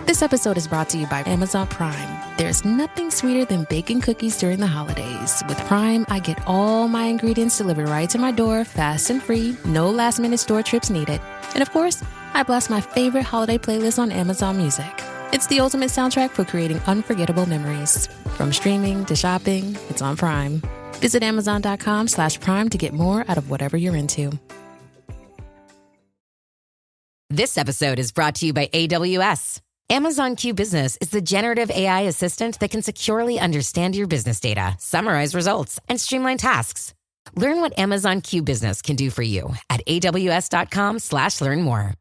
This episode is brought to you by Amazon Prime. There's nothing sweeter than baking cookies during the holidays. With Prime, I get all my ingredients delivered right to my door, fast and free, no last-minute store trips needed. And of course, I blast my favorite holiday playlist on Amazon Music. It's the ultimate soundtrack for creating unforgettable memories. From streaming to shopping, it's on Prime. Visit Amazon.com/Prime to get more out of whatever you're into. This episode is brought to you by AWS. Amazon Q Business is the generative AI assistant that can securely understand your business data, summarize results, and streamline tasks. Learn what Amazon Q Business can do for you at aws.com/learn more.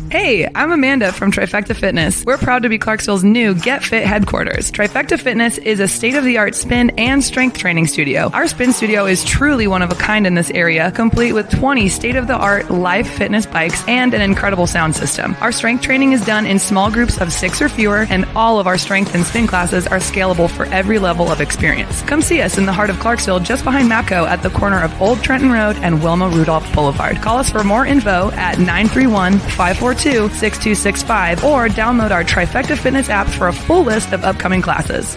Hey, I'm Amanda from Trifecta Fitness. We're proud to be Clarksville's new Get Fit headquarters. Trifecta Fitness is a state-of-the-art spin and strength training studio. Our spin studio is truly one of a kind in this area, complete with 20 state-of-the-art live fitness bikes and an incredible sound system. Our strength training is done in small groups of 6 or fewer, and all of our strength and spin classes are scalable for every level of experience. Come see us in the heart of Clarksville, just behind MAPCO at the corner of Old Trenton Road and Wilma Rudolph Boulevard. Call us for more info at 931-542-6265 or download our Trifecta Fitness app for a full list of upcoming classes.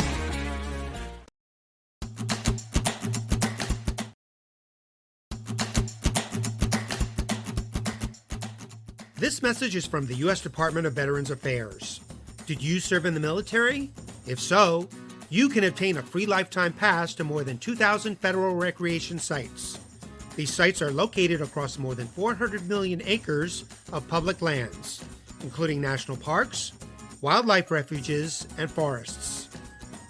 This message is from the U.S. Department of Veterans Affairs. Did you serve in the military? If so, you can obtain a free lifetime pass to more than 2,000 federal recreation sites. These sites are located across more than 400 million acres of public lands, including national parks, wildlife refuges, and forests.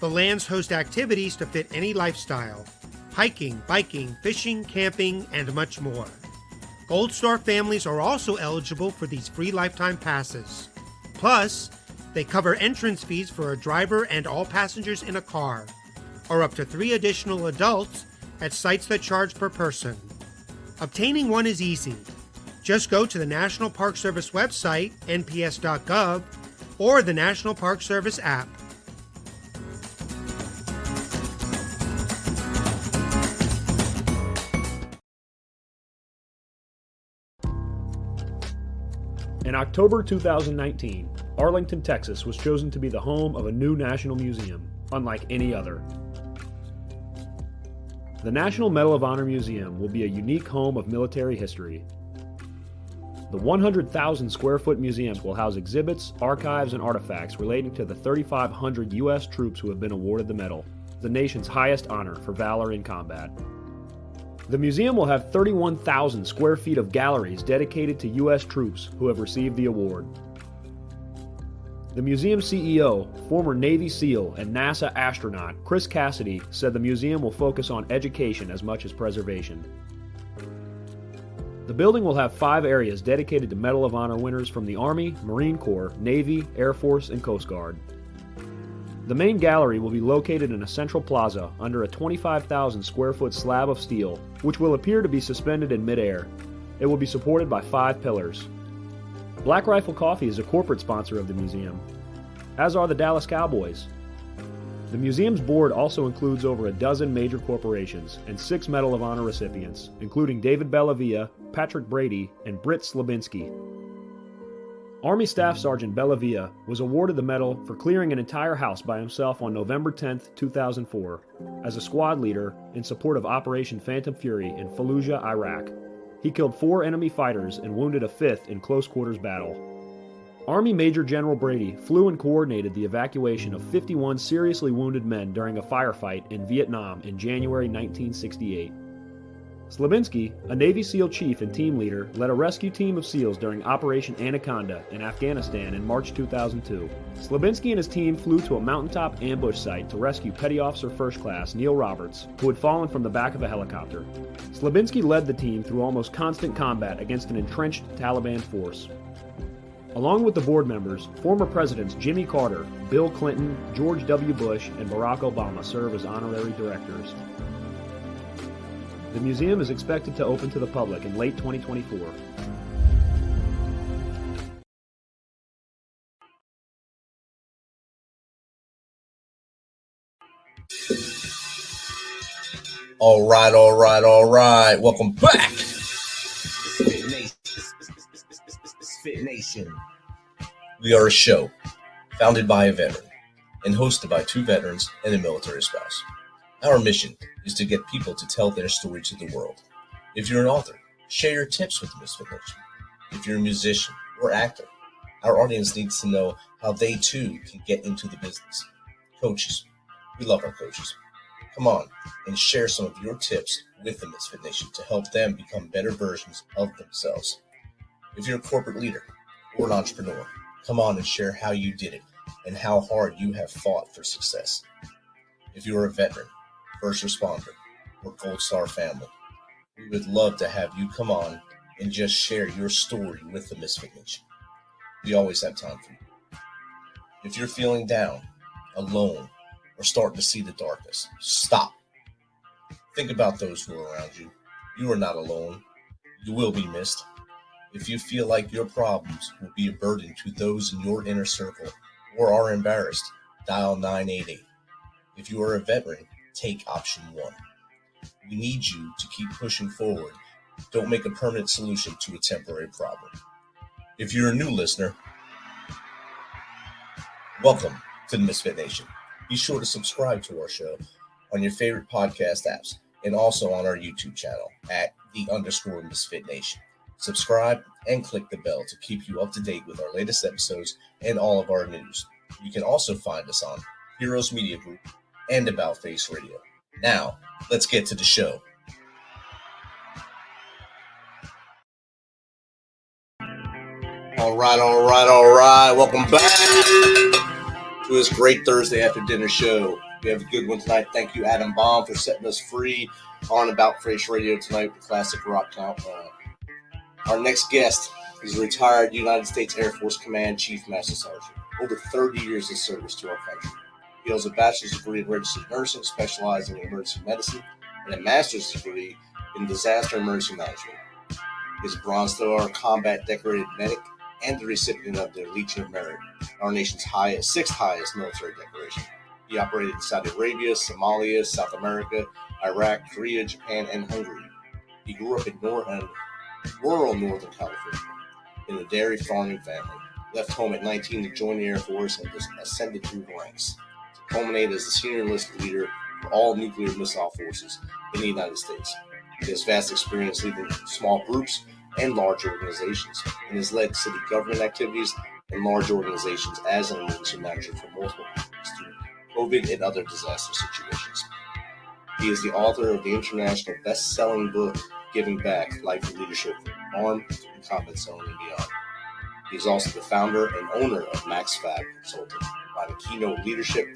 The lands host activities to fit any lifestyle: hiking, biking, fishing, camping, and much more. Gold Star families are also eligible for these free lifetime passes. Plus, they cover entrance fees for a driver and all passengers in a car, or up to 3 additional adults at sites that charge per person. Obtaining one is easy. Just go to the National Park Service website, nps.gov, or the National Park Service app. In October 2019, Arlington, Texas was chosen to be the home of a new national museum, unlike any other. The National Medal of Honor Museum will be a unique home of military history. The 100,000 square foot museum will house exhibits, archives, and artifacts relating to the 3,500 U.S. troops who have been awarded the medal, the nation's highest honor for valor in combat. The museum will have 31,000 square feet of galleries dedicated to U.S. troops who have received the award. The museum CEO, former Navy SEAL and NASA astronaut Chris Cassidy, said the museum will focus on education as much as preservation. The building will have 5 areas dedicated to Medal of Honor winners from the Army, Marine Corps, Navy, Air Force, and Coast Guard. The main gallery will be located in a central plaza under a 25,000 square foot slab of steel, which will appear to be suspended in midair. It will be supported by 5 pillars. Black Rifle Coffee is a corporate sponsor of the museum, as are the Dallas Cowboys. The museum's board also includes over a dozen major corporations and 6 Medal of Honor recipients, including David Bellavia, Patrick Brady, and Britt Slabinski. Army Staff Sergeant Bellavia was awarded the medal for clearing an entire house by himself on November 10, 2004, as a squad leader in support of Operation Phantom Fury in Fallujah, Iraq. He killed 4 enemy fighters and wounded a 5th in close quarters battle. Army Major General Brady flew and coordinated the evacuation of 51 seriously wounded men during a firefight in Vietnam in January 1968. Slabinski, a Navy SEAL chief and team leader, led a rescue team of SEALs during Operation Anaconda in Afghanistan in March 2002. Slabinski and his team flew to a mountaintop ambush site to rescue Petty Officer First Class Neil Roberts, who had fallen from the back of a helicopter. Slabinski led the team through almost constant combat against an entrenched Taliban force. Along with the board members, former presidents Jimmy Carter, Bill Clinton, George W. Bush, and Barack Obama serve as honorary directors. The museum is expected to open to the public in late 2024. All right. Welcome back. Fit Nation. We are a show founded by a veteran and hosted by two veterans and a military spouse. Our mission is to get people to tell their story to the world. If you're an author, share your tips with the Misfit Nation. If you're a musician or actor, our audience needs to know how they too can get into the business. Coaches, we love our coaches. Come on and share some of your tips with the Misfit Nation to help them become better versions of themselves. If you're a corporate leader or an entrepreneur, come on and share how you did it and how hard you have fought for success. If you're a veteran, first responder, or Gold Star family, we would love to have you come on and just share your story with the Misfit Nation. We always have time for you. If you're feeling down, alone, or starting to see the darkness, stop. Think about those who are around you. You are not alone. You will be missed. If you feel like your problems will be a burden to those in your inner circle or are embarrassed, dial 988. If you are a veteran, take option 1. We need you to keep pushing forward. Don't make a permanent solution to a temporary problem. If you're a new listener, welcome to the Misfit Nation. Be sure to subscribe to our show on your favorite podcast apps and also on our YouTube channel at @_Misfit Nation. Subscribe and click the bell to keep you up to date with our latest episodes and all of our news. You can also find us on Heroes Media Group and About Face Radio. Now, let's get to the show. All right. Welcome back to this great Thursday after dinner show. We have a good one tonight. Thank you, Adam Baum, for setting us free on About Face Radio tonight with classic rock count. Our next guest is a retired United States Air Force Command Chief Master Sergeant. Over 30 years of service to our country. He holds a bachelor's degree in registered nursing, specializing in emergency medicine, and a master's degree in disaster emergency management. He is a Bronze Star Combat Decorated Medic and the recipient of the Legion of Merit, our nation's sixth highest military decoration. He operated in Saudi Arabia, Somalia, South America, Iraq, Korea, Japan, and Hungary. He grew up in rural Northern California in a dairy farming family. Left home at 19 to join the Air Force and was ascended through the ranks to culminate as the senior enlisted leader for all nuclear missile forces in the United States. He has vast experience leading small groups and large organizations and has led city government activities and large organizations as an emergency manager for multiple years through COVID and other disaster situations. He is the author of the international best-selling book, Giving Back, Life and Leadership from Farm to the Combat Zone and Beyond. He is also the founder and owner of MaxFab Consulting, providing keynote leadership,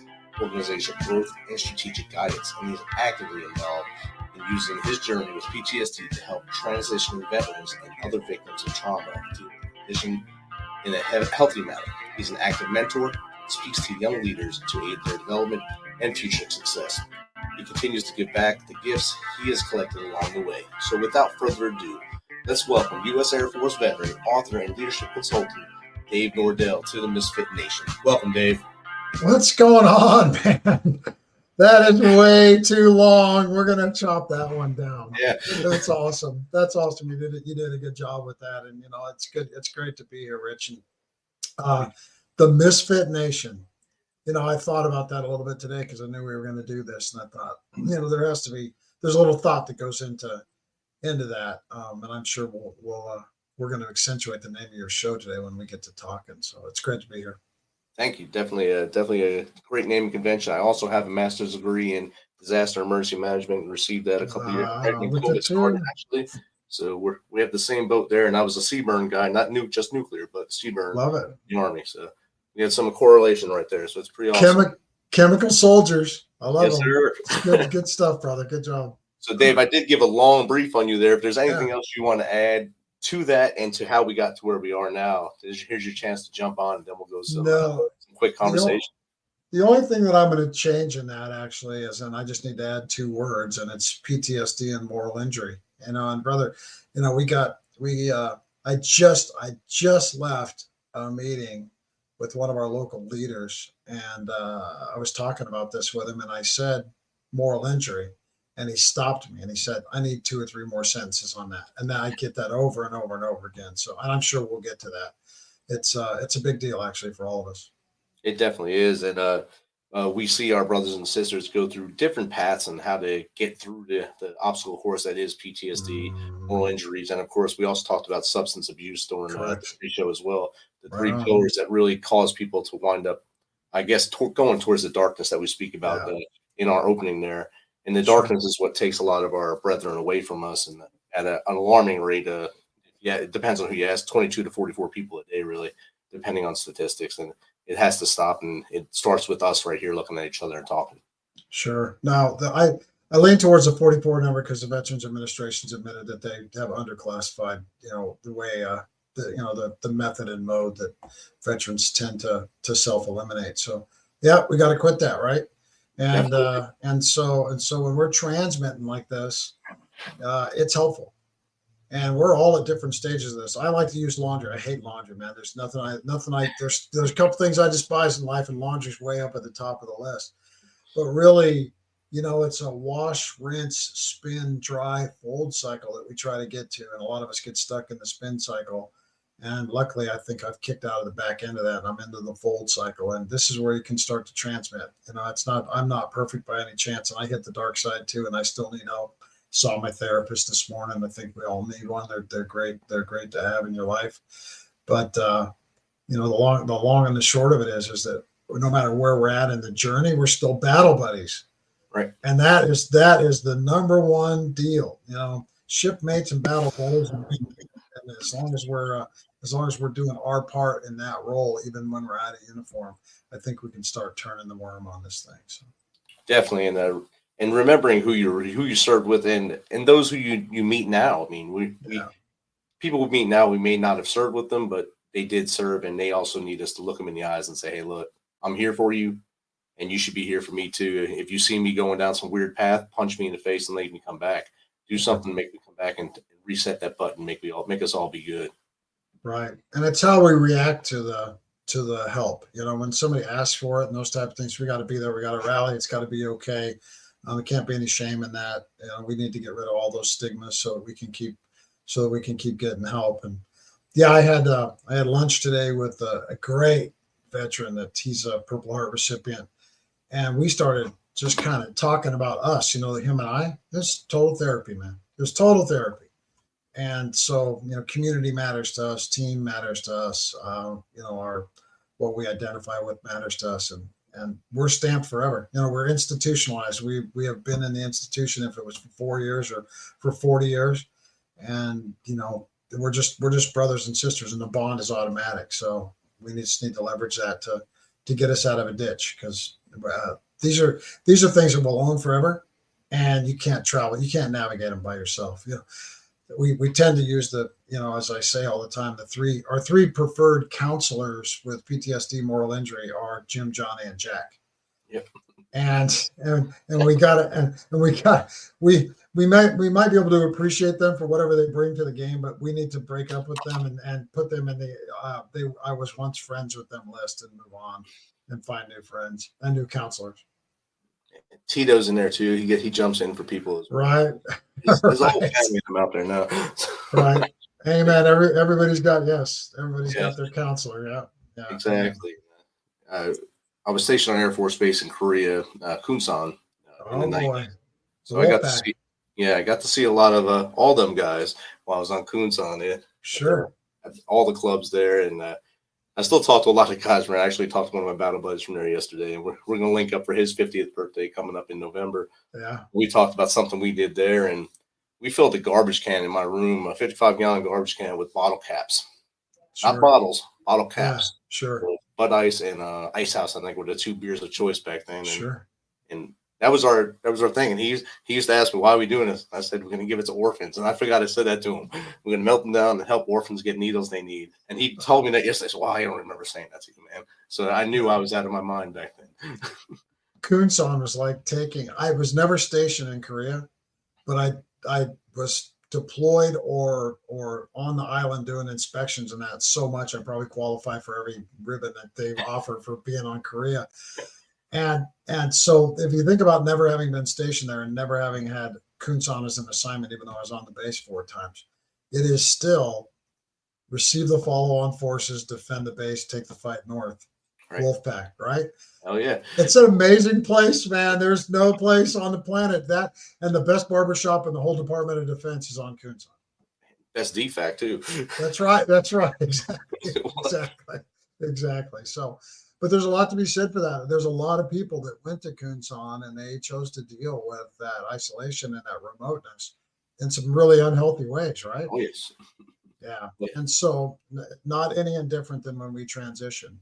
organizational growth, and strategic guidance, and he is actively involved in using his journey with PTSD to help transitioning veterans and other victims of trauma to vision in a healthy manner. He's an active mentor, speaks to young leaders to aid their development and future success. He continues to give back the gifts he has collected along the way. So without further ado, let's welcome U.S. Air Force veteran, author, and leadership consultant, Dave Nordel, to the Misfit Nation. Welcome, Dave. What's going on, man? That is way too long. We're going to chop that one down. Yeah. That's awesome. You did a good job with that. And, it's good. It's great to be here, Rich. And the Misfit Nation. I thought about that a little bit today because I knew we were going to do this. And I thought, there's a little thought that goes into that. And I'm sure we're going to accentuate the name of your show today when we get to talking. So it's great to be here. Thank you. Definitely a great naming convention. I also have a master's degree in disaster emergency management and received that a couple years back, actually. So we have the same boat there. And I was a CBRN guy, not just nuclear, but CBRN. Love it. The Army. So we had some correlation right there. So it's pretty awesome. Chemical soldiers. I love them. Sir. Good stuff, brother. Good job. So Dave, I did give a long brief on you there. If there's anything else you want to add to that and to how we got to where we are now, here's your chance to jump on, and then we'll go some quick conversation. The only thing that I'm going to change in that actually is, and I just need to add 2 words, and it's PTSD and moral injury. And brother, I just left a meeting with one of our local leaders, and I was talking about this with him, and I said moral injury, and he stopped me and he said, I need 2 or 3 more sentences on that. And then I get that over and over and over again. So, and I'm sure we'll get to that. It's a big deal actually for all of us. It definitely is. And we see our brothers and sisters go through different paths and how to get through the obstacle course that is PTSD, moral injuries. And of course, we also talked about substance abuse during the show as well. The 3 pillars that really cause people to wind up, I guess, going towards the darkness that we speak about in our opening there. And the darkness is what takes a lot of our brethren away from us. And at an alarming rate, it depends on who you ask, 22 to 44 people a day, really, depending on statistics. And it has to stop. And it starts with us right here looking at each other and talking. Sure. Now, I lean towards the 44 number because the Veterans Administration's admitted that they have underclassified, the way, the method and mode that veterans tend to self-eliminate. So, yeah, we got to quit that, right? And so when we're transmitting like this, it's helpful. And we're all at different stages of this. I like to use laundry. I hate laundry, man. There's there's a couple things I despise in life, and laundry's way up at the top of the list. But really, it's a wash, rinse, spin, dry, fold cycle that we try to get to. And a lot of us get stuck in the spin cycle. And luckily, I think I've kicked out of the back end of that, and I'm into the fold cycle. And this is where you can start to transmit. I'm not perfect by any chance, and I hit the dark side too, and I still need help. Saw my therapist this morning. I think we all need one. They're great. They're great to have in your life. But the long and the short of it is that no matter where we're at in the journey, we're still battle buddies. Right. And that is the number one deal. Shipmates and battle buddies. And as long as we're doing our part in that role, even when we're out of uniform, I think we can start turning the worm on this thing. So. Definitely, and remembering who you served with, and those who you meet now. I mean, people we meet now, we may not have served with them, but they did serve, and they also need us to look them in the eyes and say, "Hey, look, I'm here for you, and you should be here for me too. If you see me going down some weird path, punch me in the face and make me come back. Do something to make me come back and reset that button, make us all be good." Right. And it's how we react to the help. When somebody asks for it and those type of things, we got to be there. We got to rally. It's got to be okay. There can't be any shame in that. We need to get rid of all those stigmas so that we can keep getting help. And yeah, I had lunch today with a great veteran that he's a Purple Heart recipient. And we started just kind of talking about us, him and I. This total therapy, man. There's total therapy. And so, community matters to us, team matters to us, what we identify with matters to us. And we're stamped forever. We're institutionalized. We have been in the institution, if it was for 4 years or for 40 years. And, we're just brothers and sisters, and the bond is automatic. So we just need to leverage that to get us out of a ditch, because these are things that will own forever, and you can't travel. You can't navigate them by yourself. We tend to use as I say all the time, our three preferred counselors with PTSD moral injury are Jim, Johnny, and Jack. Yep. And we might be able to appreciate them for whatever they bring to the game, but we need to break up with them and put them in the I was once friends with them list and move on and find new friends and new counselors. Tito's in there too. He jumps in for people as well. Right. There's a whole family of them out there now. Right. Hey man, everybody's got got their counselor. Yeah. Exactly. I was stationed on Air Force Base in Korea, Kunsan. In the 90s. So I got to see a lot of all them guys while I was on Kunsan. Sure. All the clubs there, and I still talk to a lot of guys. I actually talked to one of my battle buddies from there yesterday, and we're going to link up for his 50th birthday coming up in November. Yeah. We talked about something we did there, and we filled a garbage can in my room, a 55-gallon garbage can with bottle caps. Sure. Not bottles, bottle caps. Yeah, sure. Bud Ice and Ice House, I think, were the 2 beers of choice back then. Sure. And That was our thing. And he used to ask me, why are we doing this? I said, we're going to give it to orphans. And I forgot I said that to him. We're going to melt them down and help orphans get needles they need. And he told me that yesterday. I said, well, I don't remember saying that to you, man. So I knew I was out of my mind back then. Kunsan was like I was never stationed in Korea, but I was deployed or on the island doing inspections and that so much I probably qualify for every ribbon that they offer for being on Korea. And so if you think about never having been stationed there and never having had Kunsan as an assignment, even though I was on the base 4 times, it is still receive the follow-on forces, defend the base, take the fight north, right. Wolfpack, right? Oh yeah. It's an amazing place, man. There's no place on the planet that, and the best barbershop in the whole Department of Defense is on Kunsan. That's DFAC too. That's right. Exactly. So, but there's a lot to be said for that. There's a lot of people that went to Kunsan and they chose to deal with that isolation and that remoteness in some really unhealthy ways, right? Oh, yes. Yeah. And so not any indifferent than when we transition.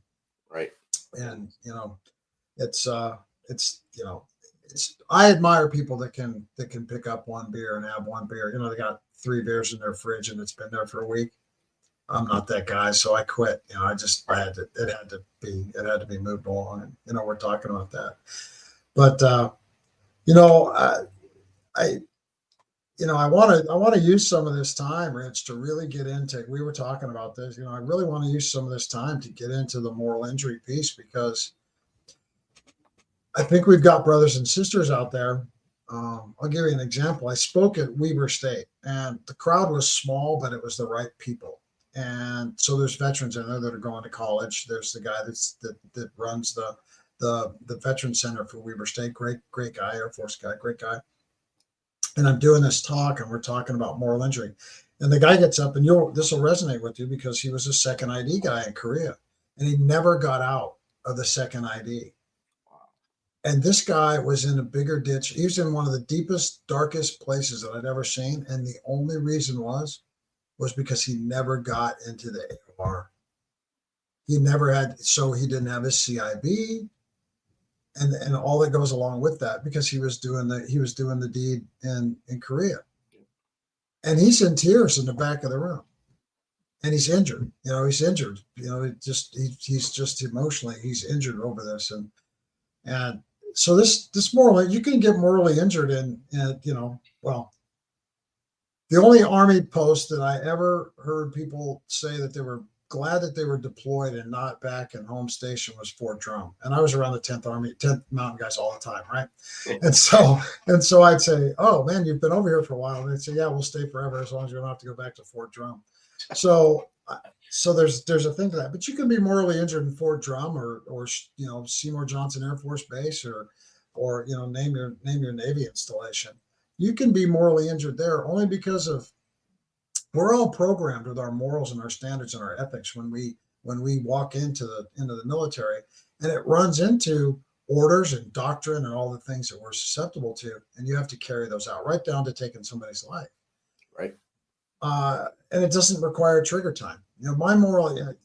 Right. And, I admire people that can pick up one beer and have one beer. They got 3 beers in their fridge and it's been there for a week. I'm not that guy, so I quit. It had to be moved along, and we're talking about that. But I want to use some of this time, Rich, to really get into. We were talking about this. I really want to use some of this time to get into the moral injury piece, because I think we've got brothers and sisters out there. I'll give you an example. I spoke at Weber State, and the crowd was small, but it was the right people. And so there's veterans in there that are going to college. There's the guy that runs the veteran center for Weber State. Great guy, Air Force guy, great guy. And I'm doing this talk, and we're talking about moral injury. And the guy gets up, and this will resonate with you, because he was a second ID guy in Korea, and he never got out of the second ID. And this guy was in a bigger ditch. He was in one of the deepest, darkest places that I'd ever seen. And the only reason was because he never got into the AOR. He never had, so he didn't have his CIB and all that goes along with that, because he was doing the deed in Korea. And he's in tears in the back of the room. And he's injured. He's injured. He's just emotionally, he's injured over this. And so this morally, you can get morally injured the only Army post that I ever heard people say that they were glad that they were deployed and not back in home station was Fort Drum. And I was around the 10th Mountain guys all the time, right? And so I'd say, oh man, you've been over here for a while. And they'd say, yeah, we'll stay forever as long as you don't have to go back to Fort Drum. So there's a thing to that. But you can be morally injured in Fort Drum or Seymour Johnson Air Force Base or name your Navy installation. You can be morally injured there only because we're all programmed with our morals and our standards and our ethics when we walk into the military, and it runs into orders and doctrine and all the things that we're susceptible to, and you have to carry those out right down to taking somebody's life. Right. And it doesn't require trigger time. My moral, in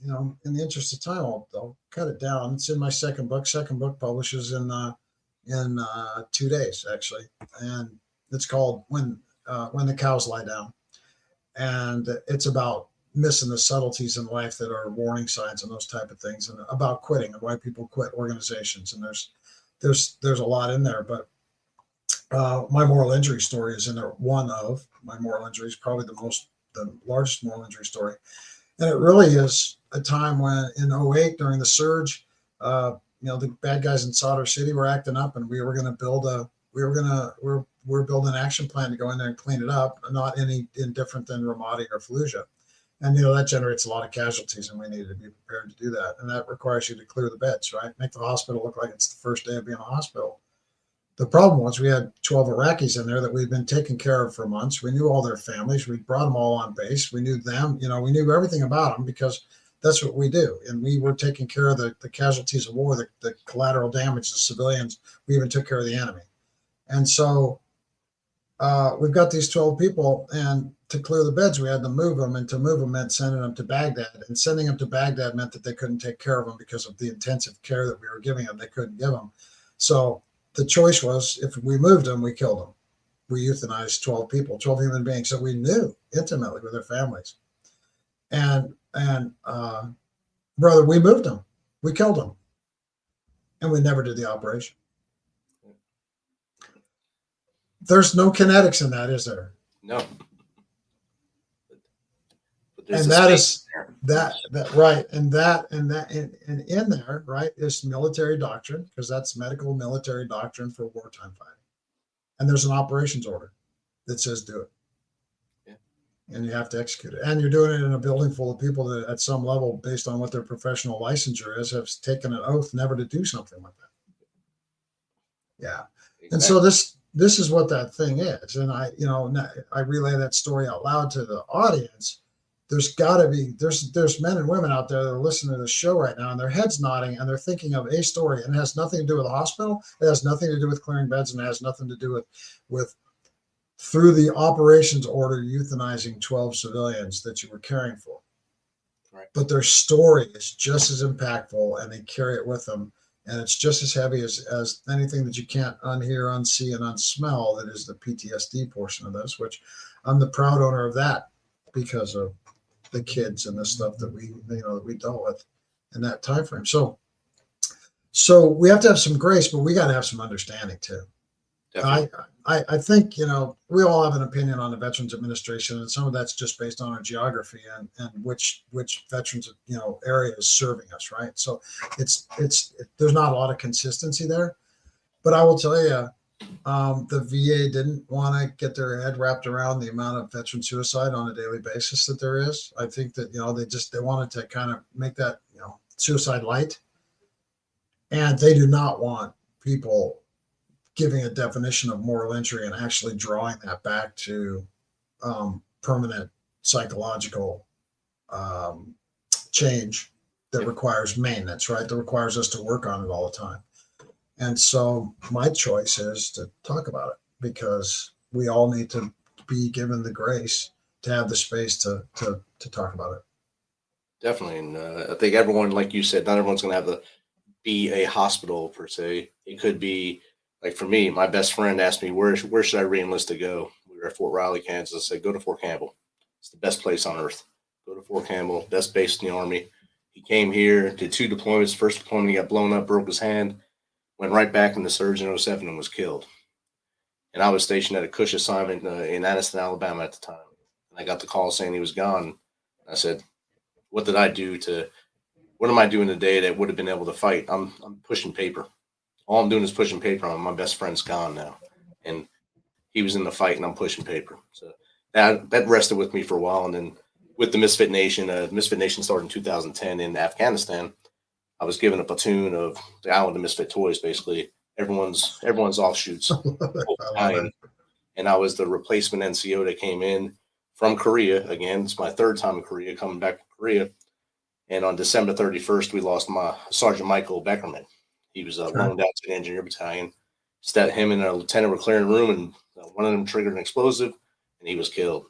the interest of time, I'll cut it down. It's in my second book. Second book publishes in 2 days actually, and it's called When the Cows Lie Down. And it's about missing the subtleties in life that are warning signs and those type of things, and about quitting and why people quit organizations. And there's a lot in there, but my moral injury story is in there. One of my moral injuries, probably the largest moral injury story. And it really is a time when in 2008 during the surge, the bad guys in Saudi City were acting up, and we were going to build we're building an action plan to go in there and clean it up, not any indifferent than Ramadi or Fallujah. And, that generates a lot of casualties, and we need to be prepared to do that. And that requires you to clear the beds, right? Make the hospital look like it's the first day of being in a hospital. The problem was we had 12 Iraqis in there that we'd been taking care of for months. We knew all their families. We brought them all on base. We knew them, we knew everything about them, because that's what we do. And we were taking care of the casualties of war, the collateral damage, the civilians. We even took care of the enemy. And so we've got these 12 people, and to clear the beds, we had to move them. And to move them meant sending them to Baghdad. And sending them to Baghdad meant that they couldn't take care of them because of the intensive care that we were giving them. They couldn't give them. So the choice was, if we moved them, we killed them. We euthanized 12 people, 12 human beings that we knew intimately with their families. And brother, we moved them. We killed them. And we never did the operation. There's no kinetics in that, is there? No. And that is that right. And in there, right, is military doctrine, because that's medical military doctrine for wartime fighting. And there's an operations order that says do it. Yeah. And you have to execute it. And you're doing it in a building full of people that at some level, based on what their professional licensure is, have taken an oath never to do something like that. Yeah. Exactly. And so this is what that thing is. And I relay that story out loud to the audience. There's got to be, there's men and women out there that are listening to the show right now, and their heads nodding, and they're thinking of a story, and it has nothing to do with the hospital. It has nothing to do with clearing beds, and it has nothing to do with through the operations order euthanizing 12 civilians that you were caring for. Right. But their story is just as impactful, and they carry it with them, and it's just as heavy as anything that you can't unhear, unsee, and unsmell. That is the PTSD portion of this, which I'm the proud owner of that, because of the kids and the stuff that we dealt with in that time frame. So we have to have some grace, but we got to have some understanding too. I think, we all have an opinion on the Veterans Administration, and some of that's just based on our geography and which veterans, area is serving us, right? So it's there's not a lot of consistency there, but I will tell you, the VA didn't want to get their head wrapped around the amount of veteran suicide on a daily basis that there is. I think that, they wanted to kind of make that, suicide light. And they do not want people giving a definition of moral injury and actually drawing that back to permanent psychological change that requires maintenance, right? That requires us to work on it all the time. And so my choice is to talk about it, because we all need to be given the grace to have the space to talk about it. Definitely. And I think everyone, like you said, not everyone's going to have to be a hospital per se. It could be, like for me, my best friend asked me, where should I re-enlist to go? We were at Fort Riley, Kansas. I said, go to Fort Campbell. It's the best place on earth. Go to Fort Campbell, best base in the Army. He came here, did 2 deployments. First deployment, he got blown up, broke his hand. Went right back in the surge in 07 and was killed. And I was stationed at a Cush assignment in Addison, Alabama at the time. And I got the call saying he was gone. I said, what am I doing today that would have been able to fight? I'm pushing paper. All I'm doing is pushing paper. My best friend's gone now. And he was in the fight, and I'm pushing paper. So that rested with me for a while. And then with the Misfit Nation started in 2010 in Afghanistan. I was given a platoon of the Island of Misfit Toys, basically everyone's offshoots. And I was the replacement NCO that came in from Korea. Again, it's my 3rd time in Korea, coming back from Korea. And on December 31st, we lost my Sergeant Michael Beckerman. He was loaned out to the engineer battalion. Him and a lieutenant were clearing a room, and one of them triggered an explosive, and he was killed.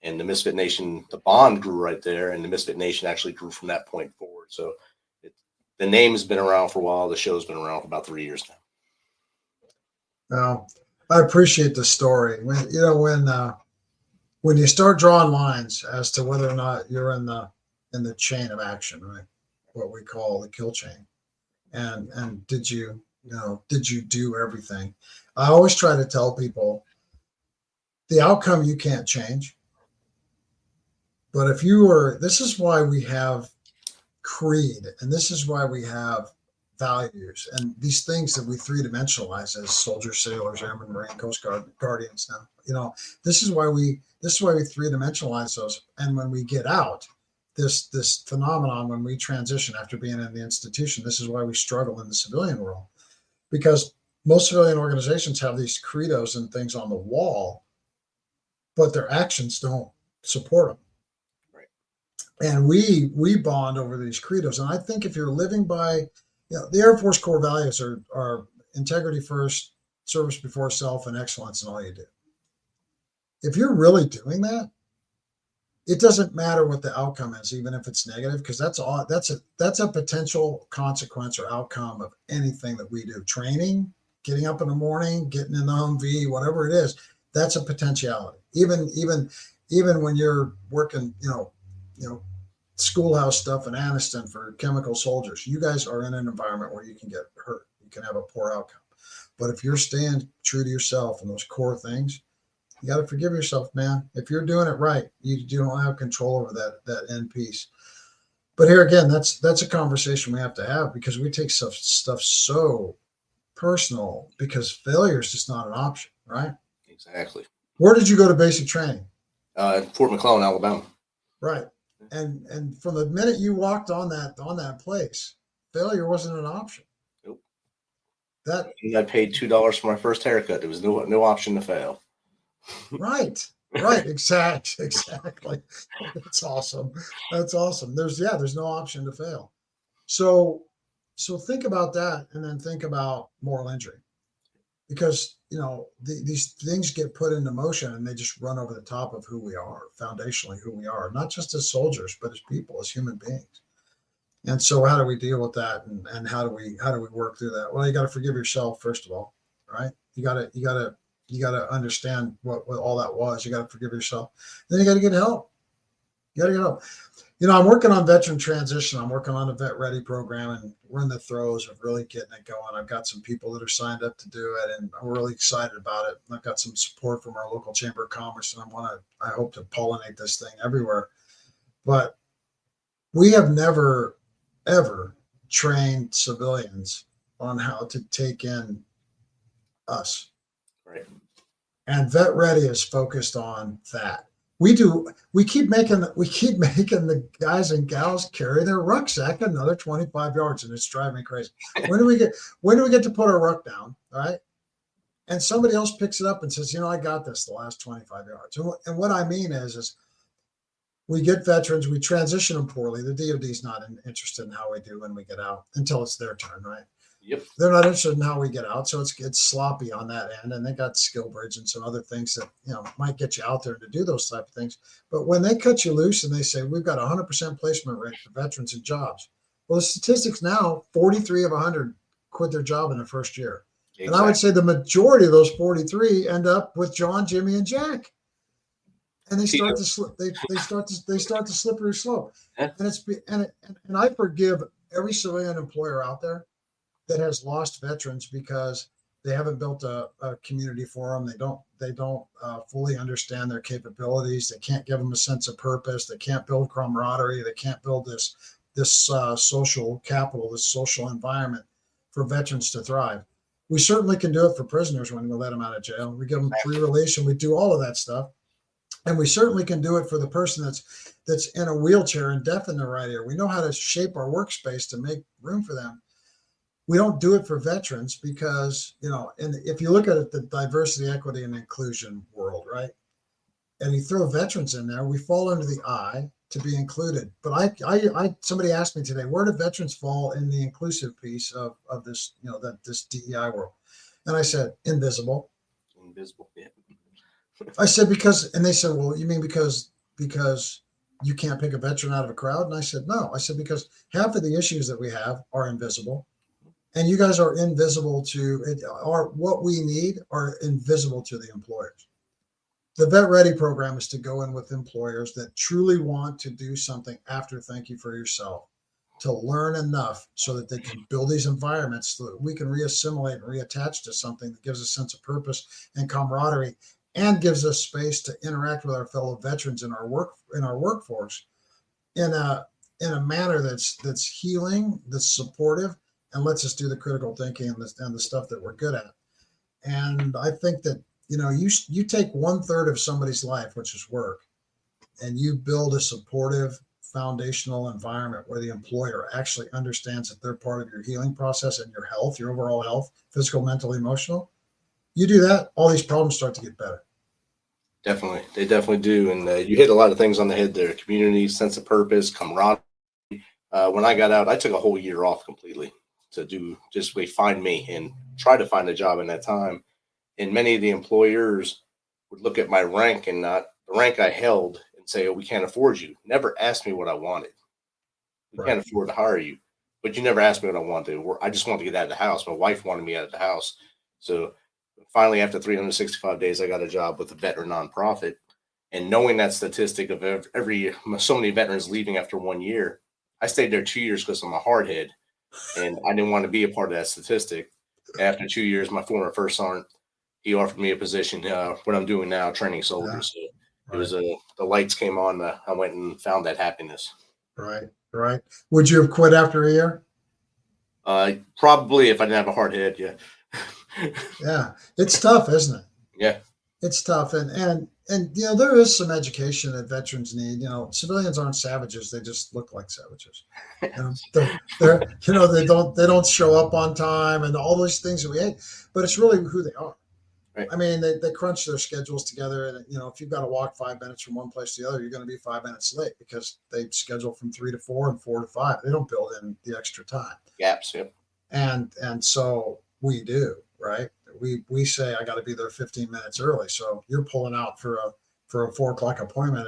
And the Misfit Nation, the bond grew right there, and the Misfit Nation actually grew from that point forward. So the name has been around for a while. The show's been around for about 3 years now. Well, I appreciate the story. When you start drawing lines as to whether or not you're in the chain of action, right? What we call the kill chain, and did you do everything? I always try to tell people the outcome you can't change, but if you were, this is why we have creed, and this is why we have values and these things that we 3-dimensionalize as soldiers, sailors, airmen, marine, coast guard, guardians. Now, this is why we 3-dimensionalize those. And when we get out, this phenomenon, when we transition after being in the institution, this is why we struggle in the civilian world, because most civilian organizations have these credos and things on the wall, but their actions don't support them. And we bond over these credos. And I think if you're living by, the Air Force core values are integrity first, service before self, and excellence in all you do. If you're really doing that, it doesn't matter what the outcome is, even if it's negative, because that's a potential consequence or outcome of anything that we do. Training, getting up in the morning, getting in the Humvee, whatever it is, that's a potentiality. Even when you're working, schoolhouse stuff in Anniston for chemical soldiers, you guys are in an environment where you can get hurt. You can have a poor outcome. But if you're staying true to yourself and those core things, you got to forgive yourself, man. If you're doing it right, you don't have control over that end piece. But here again, that's a conversation we have to have, because we take stuff so personal, because failure is just not an option, right? Exactly. Where did you go to basic training? Fort McClellan, Alabama. Right. And from the minute you walked on that place, failure wasn't an option. Nope. That I paid $2 for my first haircut. There was no option to fail. Right. Exactly. That's awesome. There's no option to fail. So think about that, and then think about moral injury, because these things get put into motion and they just run over the top of who we are, foundationally who we are, not just as soldiers, but as people, as human beings. And so how do we deal with that, and how do we work through that? Well, you got to forgive yourself, first of all, right? You got to understand what all that was. You got to forgive yourself. Then you got to get help. I'm working on veteran transition. I'm working on the Vet Ready program, and we're in the throes of really getting it going. I've got some people that are signed up to do it, and I'm really excited about it. I've got some support from our local Chamber of Commerce, and I hope to pollinate this thing everywhere. But we have never, ever trained civilians on how to take in us. Right. And Vet Ready is focused on that. We keep making the guys and gals carry their rucksack another 25 yards, and it's driving me crazy. When do we get to put our ruck down? All right. And somebody else picks it up and says, I got this the last 25 yards. And what I mean is we get veterans, we transition them poorly. The DOD's not interested in how we do when we get out until it's their turn, right? Yep. They're not interested in how we get out, so it's sloppy on that end, and they got skill bridge and some other things that might get you out there to do those type of things. But when they cut you loose and they say we've got 100% placement rate for veterans in jobs, well, the statistics now, 43 of 100 quit their job in the first year, exactly. And I would say the majority of those 43 end up with John, Jimmy, and Jack, and they start to slip. They start the slippery slope, and I forgive every civilian employer out there that has lost veterans because they haven't built a community for them. They don't fully understand their capabilities. They can't give them a sense of purpose. They can't build camaraderie. They can't build this social capital, this social environment for veterans to thrive. We certainly can do it for prisoners when we let them out of jail. We give them pre-release, and we do all of that stuff. And we certainly can do it for the person that's in a wheelchair and deaf in the right ear. We know how to shape our workspace to make room for them. We don't do it for veterans because, and if you look at it, the diversity, equity, and inclusion world, right? And you throw veterans in there, we fall under the I to be included. But somebody asked me today, where do veterans fall in the inclusive piece of this, this DEI world? And I said, invisible. Invisible, yeah. I said, and they said, well, you mean because you can't pick a veteran out of a crowd? And I said, no. I said, because half of the issues that we have are invisible. And you guys are invisible to it, or what we need are invisible to the employers. The Vet Ready program is to go in with employers that truly want to do something after Thank You for Yourself, to learn enough so that they can build these environments so that we can reassimilate and reattach to something that gives a sense of purpose and camaraderie, and gives us space to interact with our fellow veterans in our workforce in a manner that's healing, that's supportive, and lets us do the critical thinking and the stuff that we're good at. And I think that, you take 1/3 of somebody's life, which is work, and you build a supportive foundational environment where the employer actually understands that they're part of your healing process and your health, your overall health, physical, mental, emotional. You do that, all these problems start to get better. Definitely. They definitely do. And you hit a lot of things on the head there. Community, sense of purpose, camaraderie. When I got out, I took a whole year off completely to find me and try to find a job in that time. And many of the employers would look at my rank and not the rank I held and say, oh, we can't afford you. Never asked me what I wanted. We can't afford to hire you. But you never asked me what I wanted. I just wanted to get out of the house. My wife wanted me out of the house. So finally, after 365 days, I got a job with a veteran nonprofit. And knowing that statistic of so many veterans leaving after 1 year, I stayed there 2 years because I'm a hardhead, and I didn't want to be a part of that statistic. After 2 years, my former first sergeant, he offered me a position, what I'm doing now, training soldiers. So it was the lights came on. I went and found that happiness. Right. Would you have quit after a year? Probably if I didn't have a hard head. Yeah. Yeah, it's tough, isn't it? Yeah, it's tough, and there is some education that veterans need. Civilians aren't savages; they just look like savages. They're they don't show up on time and all those things that we hate. But it's really who they are. Right. I mean, they crunch their schedules together, and if you've got to walk 5 minutes from one place to the other, you're going to be 5 minutes late because they schedule from 3 to 4 and 4 to 5. They don't build in the extra time. Gaps. Yep. And so we do. Right. We say I got to be there 15 minutes early. So you're pulling out for a 4 o'clock appointment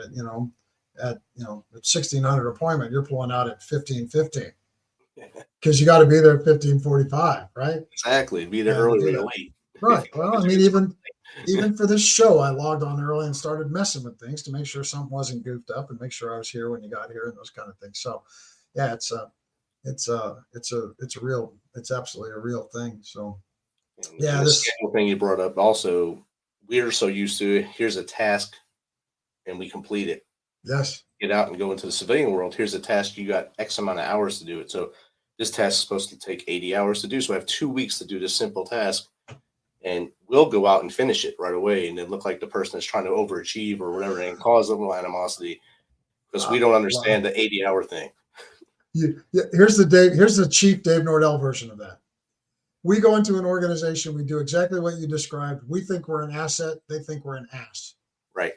at 1600 appointment. You're pulling out at 15:15 because you got to be there at 15:45. Right. Exactly. Be there early or late. Right. Well, I mean, even for this show, I logged on early and started messing with things to make sure something wasn't goofed up and make sure I was here when you got here and those kind of things. So yeah, it's absolutely a real thing. So. And the schedule thing you brought up also, we're so used to here's a task and we complete it. Yes. Get out and go into the civilian world. Here's a task. You got X amount of hours to do it. So this task is supposed to take 80 hours to do. So I have 2 weeks to do this simple task, and we'll go out and finish it right away. And then look like the person that's trying to overachieve or whatever and cause a little animosity because we don't understand the 80-hour thing. Here's the Chief Dave Nordel version of that. We go into an organization, we do exactly what you described. We think we're an asset. They think we're an ass. Right.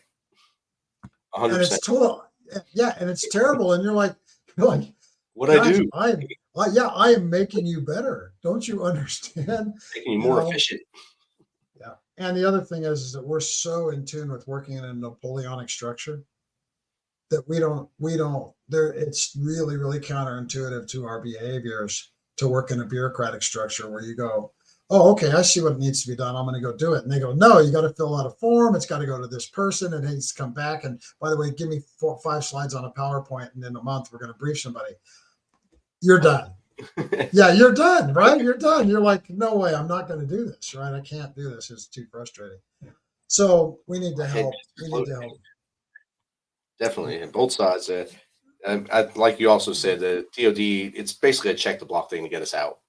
100%. And it's total. Yeah. And it's terrible. And you're like, what I do? I am making you better. Don't you understand? Making you more efficient. Yeah. And the other thing is that we're so in tune with working in a Napoleonic structure that it's really, really counterintuitive to our behaviors to work in a bureaucratic structure where you go, oh, okay, I see what needs to be done. I'm going to go do it. And they go, no, you got to fill out a form. It's got to go to this person. It needs to come back. And by the way, give me 4 or 5 slides on a PowerPoint. And in a month, we're going to brief somebody. You're done. Yeah, you're done, right? You're done. You're like, no way, I'm not going to do this, right? I can't do this. It's too frustrating. So we need to help. Definitely. And both sides. Like you also said, the DOD, it's basically a check the block thing to get us out.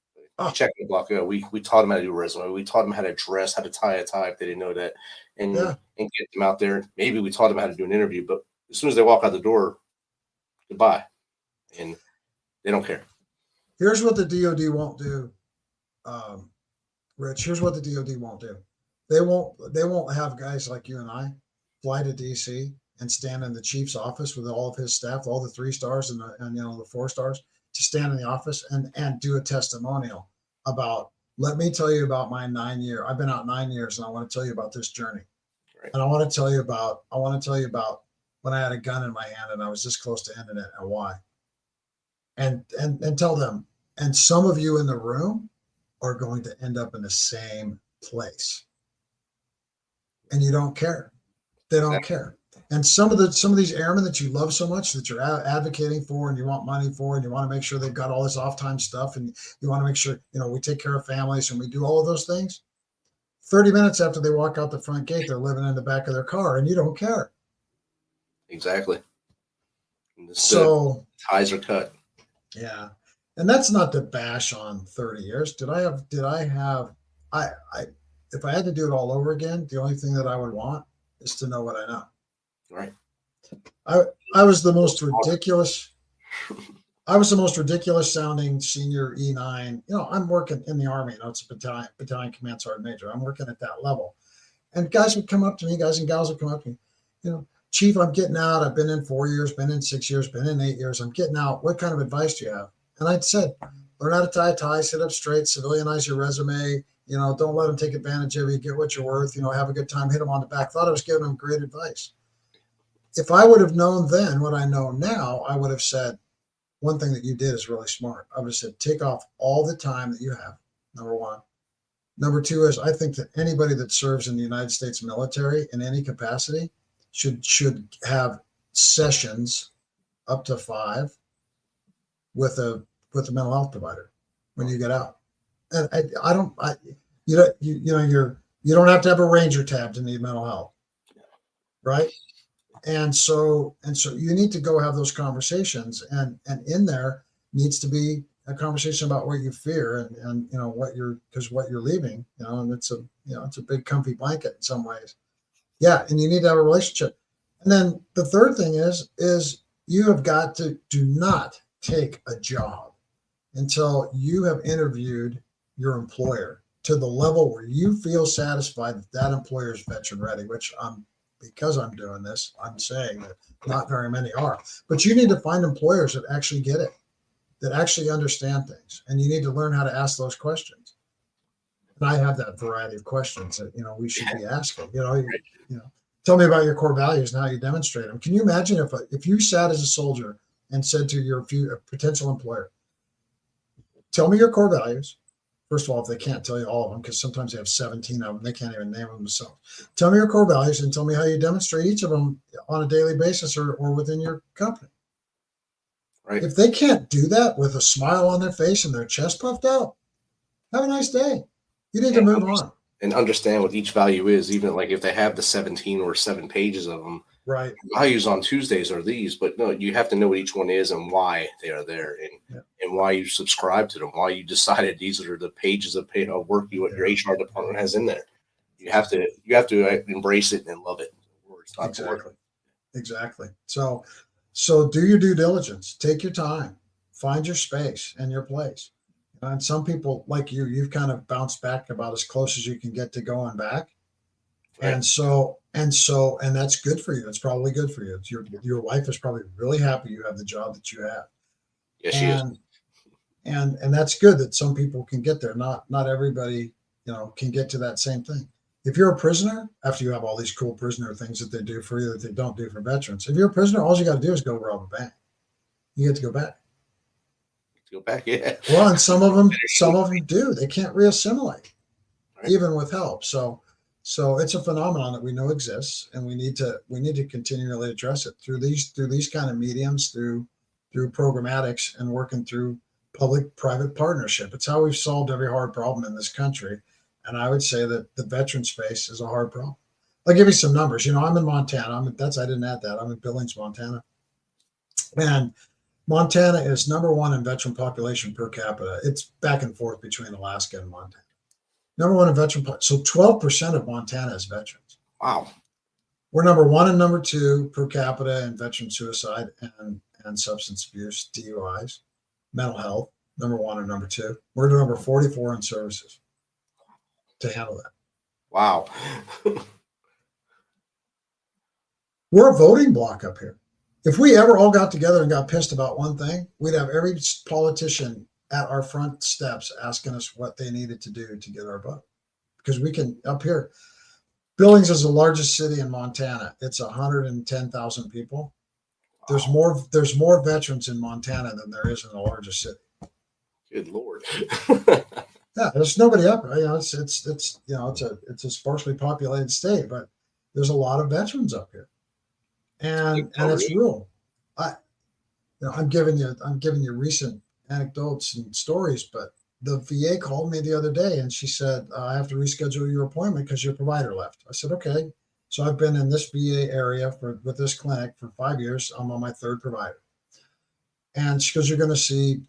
Check the block. We taught them how to do a resume. We taught them how to dress, how to tie a tie if they didn't know that, and get them out there. Maybe we taught them how to do an interview, but as soon as they walk out the door, goodbye, and they don't care. Here's what the DOD won't do, Rich. Here's what the DOD won't do. They won't have guys like you and I fly to DC and stand in the chief's office with all of his staff, all the 3 stars and the 4 stars, to stand in the office and do a testimonial about, let me tell you about my 9 year. I've been out 9 years and I want to tell you about this journey. Right. And I want to tell you about when I had a gun in my hand and I was this close to ending it and why. And tell them, and some of you in the room are going to end up in the same place. And you don't care. They don't care. And some of these airmen that you love so much, that you're advocating for and you want money for, and you want to make sure they've got all this off time stuff, and you want to make sure, we take care of families and we do all of those things. 30 minutes after they walk out the front gate, they're living in the back of their car and you don't care. Exactly. So ties are cut. Yeah. And that's not to bash on 30 years. If I had to do it all over again, the only thing that I would want is to know what I know. Right. I was the most ridiculous. I was the most ridiculous sounding senior E9. I'm working in the Army. It's a battalion command sergeant major. I'm working at that level. And guys and gals would come up to me, Chief, I'm getting out. I've been in 4 years, been in 6 years, been in 8 years. I'm getting out. What kind of advice do you have? And I said, learn how to tie a tie, sit up straight, civilianize your resume. Don't let them take advantage of you. Get what you're worth. Have a good time. Hit them on the back. Thought I was giving them great advice. If I would have known then what I know now, I would have said, one thing that you did is really smart. I would have said, take off all the time that you have. Number one. Number two is I think that anybody that serves in the United States military in any capacity should have sessions up to 5 with a mental health provider when you get out. And you don't have to have a ranger tab to need mental health, right? And so you need to go have those conversations, and in there needs to be a conversation about what you fear and what you're leaving, and it's a big comfy blanket in some ways. Yeah. And you need to have a relationship. And then the third thing is you have got to do not take a job until you have interviewed your employer to the level where you feel satisfied that employer is veteran ready, which because I'm doing this, I'm saying that not very many are. But you need to find employers that actually get it, that actually understand things, and you need to learn how to ask those questions. And I have that variety of questions that we should be asking. Tell me about your core values and how you demonstrate them. Can you imagine if you sat as a soldier and said to your potential employer, tell me your core values. First of all, if they can't tell you all of them, because sometimes they have 17 of them, they can't even name them themselves. Tell me your core values and tell me how you demonstrate each of them on a daily basis or within your company. Right. If they can't do that with a smile on their face and their chest puffed out, have a nice day. You need to move on. And understand what each value is, even like if they have the 17 or 7 pages of them. Right. Values on Tuesdays are these, but no, you have to know what each one is and why they are there, and why you subscribe to them, why you decided these are the pages of work your HR department has in there. You have to embrace it and love it. Or it's not Exactly. So do your due diligence. Take your time. Find your space and your place. And some people like you've kind of bounced back about as close as you can get to going back. Right. And that's good for you. It's probably good for you. Your wife is probably really happy you have the job that you have. Yes, she is. And that's good that some people can get there. Not everybody, can get to that same thing. If you're a prisoner, after you have all these cool prisoner things that they do for you that they don't do for veterans, if you're a prisoner, all you got to do is go rob a bank. You get to go back. Yeah. Well, and some of them do. They can't reassimilate, even with help. So it's a phenomenon that we know exists, and we need to continually address it through these kind of mediums, through programmatics, and working through public-private partnership. It's how we've solved every hard problem in this country. And I would say that the veteran space is a hard problem. I'll give you some numbers. I'm in Montana. I didn't add that. I'm in Billings, Montana. And Montana is number one in veteran population per capita. It's back and forth between Alaska and Montana. Number one in veteran. So 12% of Montana is veterans. Wow. We're number one and number two per capita in veteran suicide and substance abuse, DUIs, mental health, number one and number two. We're number 44 in services to handle that. Wow. We're a voting bloc up here. If we ever all got together and got pissed about one thing, we'd have every politician at our front steps asking us what they needed to do to get our vote. Because we can, up here, Billings is the largest city in Montana. It's 110,000 people. There's more veterans in Montana than there is in the largest city. Good Lord. Yeah, there's nobody up. It's a sparsely populated state, but there's a lot of veterans up here. And it's real. I'm giving you recent anecdotes and stories, but the VA called me the other day and she said, I have to reschedule your appointment because your provider left. I said, okay. So I've been in this VA area with this clinic for 5 years. I'm on my third provider. And she goes, you're going to see,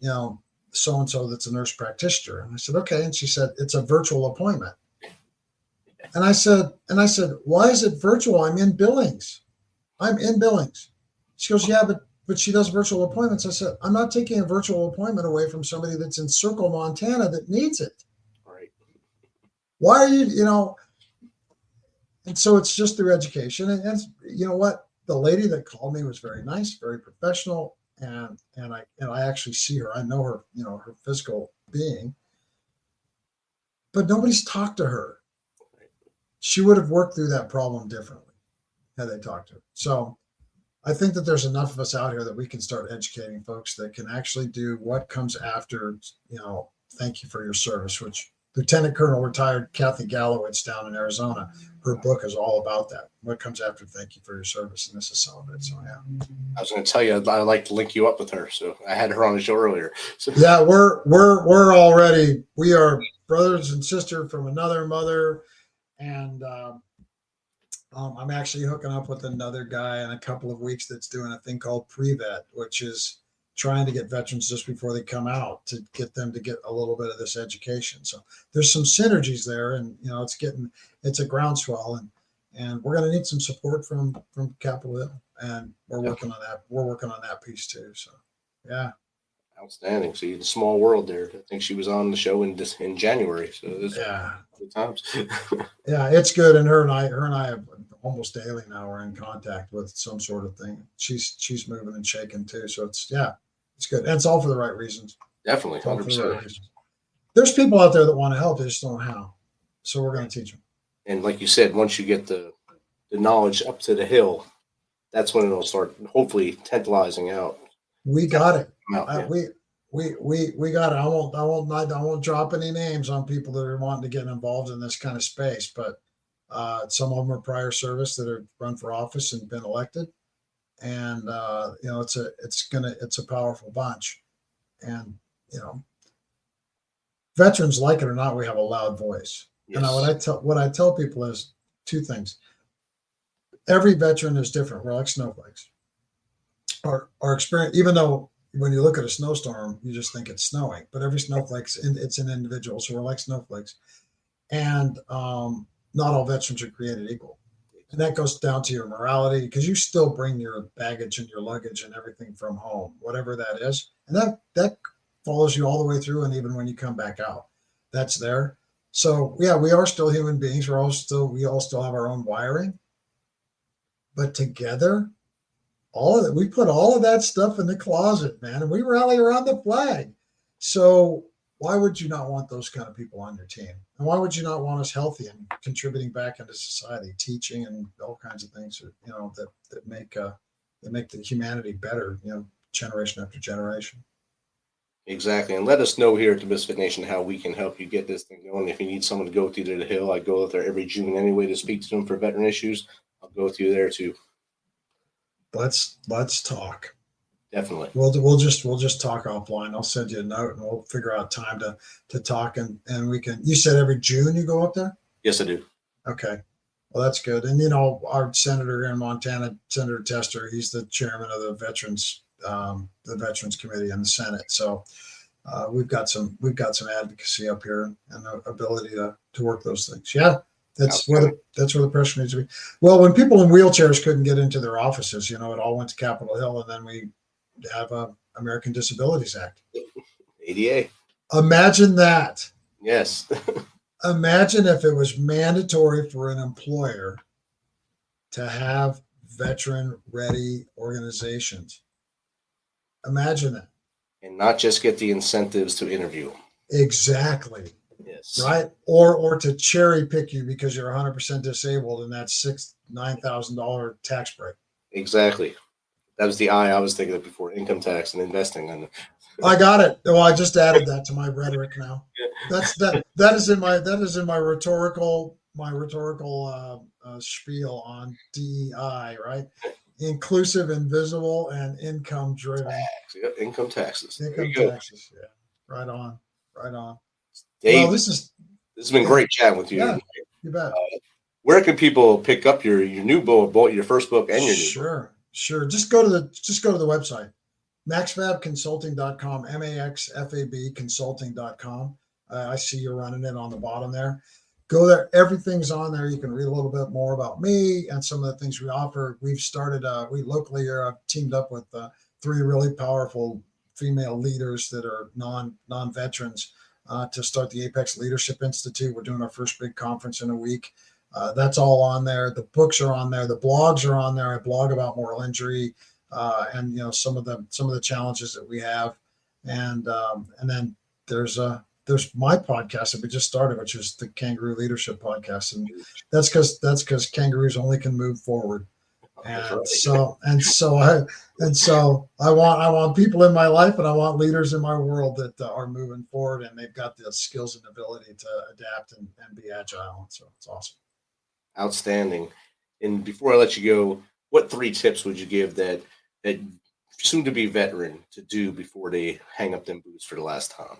so-and-so that's a nurse practitioner. And I said, okay. And she said, it's a virtual appointment. And I said, why is it virtual? I'm in Billings. She goes, yeah, but she does virtual appointments. I said, I'm not taking a virtual appointment away from somebody that's in Circle, Montana that needs it. Right. Why are you, and so it's just through education. And you know what? The lady that called me was very nice, very professional. And I actually see her. I know her, her physical being. But nobody's talked to her. She would have worked through that problem differently had they talked to her. So I think that there's enough of us out here that we can start educating folks that can actually do what comes after, thank you for your service, which Lieutenant Colonel retired Kathy Gallowitz down in Arizona. Her book is all about that. What comes after thank you for your service, and this is some of it. So yeah. I was going to tell you, I'd like to link you up with her. So I had her on the show earlier. So. Yeah, we're already, we are brothers and sisters from another mother, and I'm actually hooking up with another guy in a couple of weeks that's doing a thing called pre-vet, which is trying to get veterans just before they come out to get them to get a little bit of this education. So there's some synergies there, and it's a groundswell, and we're going to need some support from Capitol Hill, and we're working on that. We're working on that piece too. So yeah. Outstanding. So the small world there. I think she was on the show in January. So this good times. Yeah, it's good. And her and I have almost daily now we're in contact with some sort of thing. She's moving and shaking too. So it's good. And it's all for the right reasons. Definitely. 100%. There's people out there that want to help. They just don't know how. So we're going to teach them. And like you said, once you get the knowledge up to the hill, that's when it'll start hopefully tantalizing out. We got it. We got it. I won't drop any names on people that are wanting to get involved in this kind of space, but some of them are prior service that have run for office and been elected, and it's a powerful bunch, and veterans, like it or not, we have a loud voice. Yes. And what I tell people is two things. Every veteran is different. We're like snowflakes. Our experience, even though when you look at a snowstorm, you just think it's snowing, but every snowflake's it's an individual. So we're like snowflakes, and not all veterans are created equal. And that goes down to your morality, because you still bring your baggage and your luggage and everything from home, whatever that is. And that follows you all the way through. And even when you come back out, that's there. So yeah, we are still human beings. We all still have our own wiring, but together, all of it, we put all of that stuff in the closet, man, and we rally around the flag. So why would you not want those kind of people on your team? And why would you not want us healthy and contributing back into society, teaching and all kinds of things that make the humanity better, generation after generation. Exactly. And let us know here at the Misfit Nation how we can help you get this thing going. If you need someone to go with you to the Hill, I go out there every June anyway to speak to them for veteran issues. I'll go with you there too. Let's talk. Definitely. We'll just talk offline. I'll send you a note and we'll figure out time to talk, and we can. You said every June you go up there? Yes, I do. Okay. Well, that's good. And our senator in Montana, Senator Tester, he's the chairman of the Veterans Committee in the Senate. So we've got some advocacy up here and the ability to work those things. Yeah. That's where the pressure needs to be. Well, when people in wheelchairs couldn't get into their offices, it all went to Capitol Hill, and then we have a American Disabilities Act. ADA. Imagine that. Yes. Imagine if it was mandatory for an employer to have veteran-ready organizations. Imagine that. And not just get the incentives to interview. Exactly. Yes. Right. Or to cherry pick you because you're 100% disabled, and that's $9,000 tax break. Exactly. That was the I was thinking of before, income tax and investing. I got it. Well, I just added that to my rhetoric now. Yeah. That is in my rhetorical spiel on DEI, right? Inclusive, invisible, and income driven. Yep. Income taxes. Income taxes. Yeah. Right on. Dave, well, this has been great chatting with you. Yeah, you bet. Where can people pick up your new book, your first book, and your new book? Sure. Just go to the website, maxfabconsulting.com, MAXFAB consulting.com. I see you're running it on the bottom there. Go there. Everything's on there. You can read a little bit more about me and some of the things we offer. We've started, we locally are teamed up with 3 really powerful female leaders that are non-veterans to start the Apex Leadership Institute. We're doing our first big conference in a week. That's all on there. The books are on there. The blogs are on there. I blog about moral injury and some of the challenges that we have. And then there's my podcast that we just started, which is the Kangaroo Leadership Podcast, and that's because kangaroos only can move forward. And so I want people in my life, and I want leaders in my world that are moving forward, and they've got the skills and ability to adapt and be agile. So it's awesome. Outstanding. And before I let you go, what 3 tips would you give that soon to be veteran to do before they hang up them boots for the last time?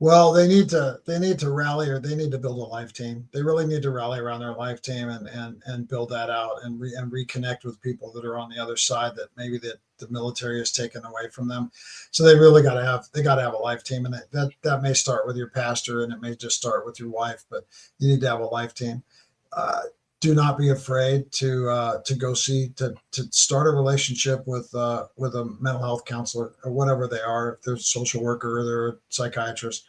Well, they need to rally, or they need to build a life team. They really need to rally around their life team and build that out and reconnect with people that are on the other side that maybe the military has taken away from them. So they really got to have a life team, and that may start with your pastor, and it may just start with your wife, but you need to have a life team. Do not be afraid to start a relationship with a mental health counselor or whatever they are, if they're a social worker or they're a psychiatrist,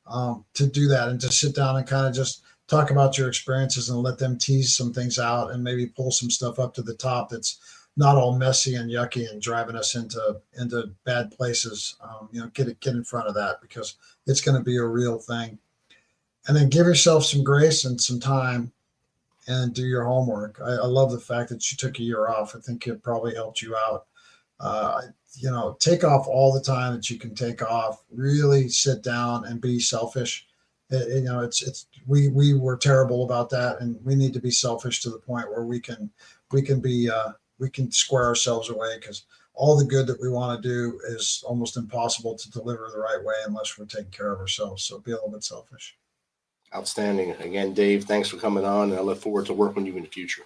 to do that and to sit down and kind of just talk about your experiences and let them tease some things out and maybe pull some stuff up to the top that's not all messy and yucky and driving us into bad places. Get in front of that, because it's going to be a real thing. And then give yourself some grace and some time and do your homework. I love the fact that you took a year off. I think it probably helped you out. Take off all the time that you can take off. Really sit down and be selfish. We were terrible about that, and we need to be selfish to the point where we can square ourselves away, because all the good that we want to do is almost impossible to deliver the right way unless we're taking care of ourselves. So be a little bit selfish. Outstanding. Again, Dave, thanks for coming on, and I look forward to working with you in the future.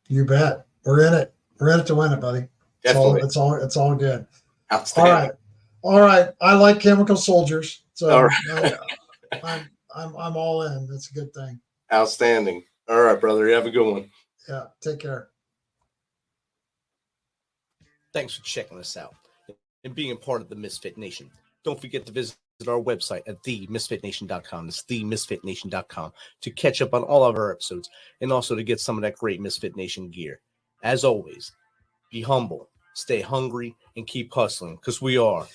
You bet. We're in it. We're in it to win it, buddy. Definitely. It's all good. Outstanding. All right. I like chemical soldiers, so all right. I'm all in. That's a good thing. Outstanding. All right, brother. You have a good one. Yeah. Take care. Thanks for checking us out and being a part of the Misfit Nation. Don't forget to visit our website at themisfitnation.com. It's themisfitnation.com to catch up on all of our episodes and also to get some of that great Misfit Nation gear. As always, be humble, stay hungry, and keep hustling, because we are